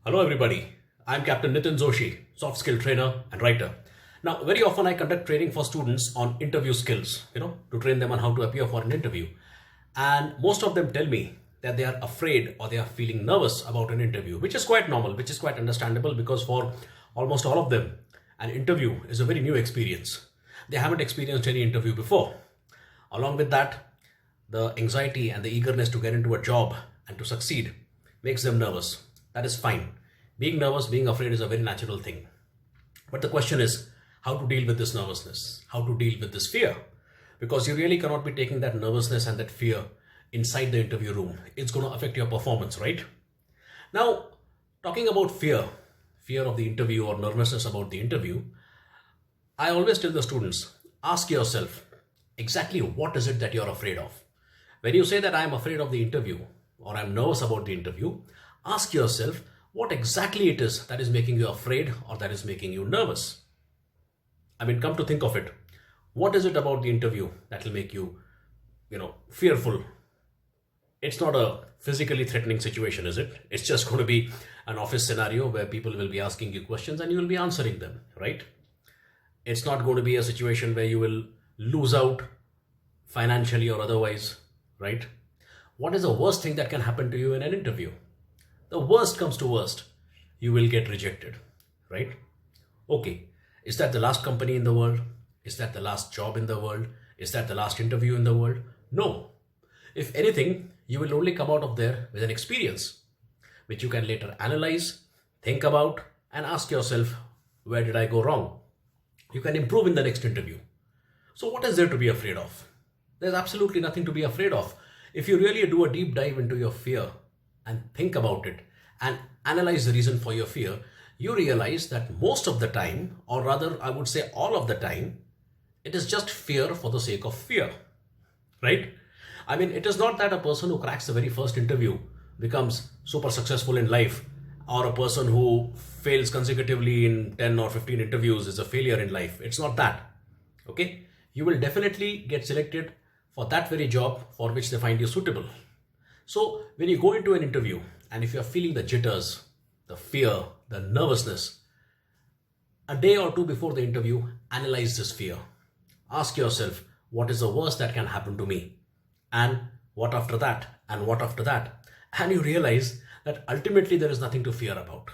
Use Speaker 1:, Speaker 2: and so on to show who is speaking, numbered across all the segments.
Speaker 1: Hello everybody, I'm Captain Nitin Joshi, soft skill trainer and writer. Now, very often I conduct training for students on interview skills, to train them on how to appear for an interview. And most of them tell me that they are afraid or they are feeling nervous about an interview, which is quite normal, which is quite understandable because for almost all of them, an interview is a very new experience. They haven't experienced any interview before. Along with that, the anxiety and the eagerness to get into a job and to succeed makes them nervous. That is fine. Being nervous, being afraid is a very natural thing. But the question is how to deal with this nervousness, how to deal with this fear. Because you really cannot be taking that nervousness and that fear inside the interview room. It's going to affect your performance, right? Now, talking about fear of the interview or nervousness about the interview, I always tell the students, ask yourself exactly what is it that you're afraid of. When you say that I'm afraid of the interview or I'm nervous about the interview, ask yourself what exactly it is that is making you afraid or that is making you nervous. I mean, come to think of it, what is it about the interview that will make you, fearful? It's not a physically threatening situation, is it? It's just going to be an office scenario where people will be asking you questions and you will be answering them, right? It's not going to be a situation where you will lose out financially or otherwise, right? What is the worst thing that can happen to you in an interview? The worst comes to worst, you will get rejected, right? Okay, is that the last company in the world? Is that the last job in the world? Is that the last interview in the world? No. If anything, you will only come out of there with an experience, which you can later analyze, think about, and ask yourself, where did I go wrong? You can improve in the next interview. So what is there to be afraid of? There's absolutely nothing to be afraid of. If you really do a deep dive into your fear and think about it and analyze the reason for your fear, you realize that most of the time, or rather I would say all of the time, it is just fear for the sake of fear, right? I mean, it is not that a person who cracks the very first interview becomes super successful in life, or a person who fails consecutively in 10 or 15 interviews is a failure in life. It's not that, okay? You will definitely get selected for that very job for which they find you suitable. So when you go into an interview and if you're feeling the jitters, the fear, the nervousness, a day or two before the interview, analyze this fear. Ask yourself, what is the worst that can happen to me? And what after that? And what after that? And you realize that ultimately there is nothing to fear about.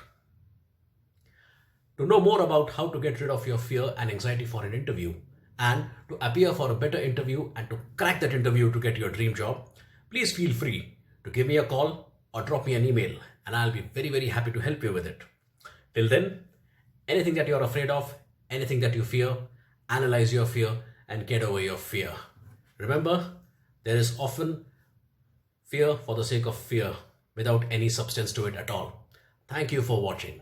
Speaker 1: To know more about how to get rid of your fear and anxiety for an interview and to appear for a better interview and to crack that interview to get your dream job, please feel free to give me a call or drop me an email and I'll be very, very happy to help you with it. Till then, anything that you're afraid of, anything that you fear, analyze your fear and get over your fear. Remember, there is often fear for the sake of fear without any substance to it at all. Thank you for watching.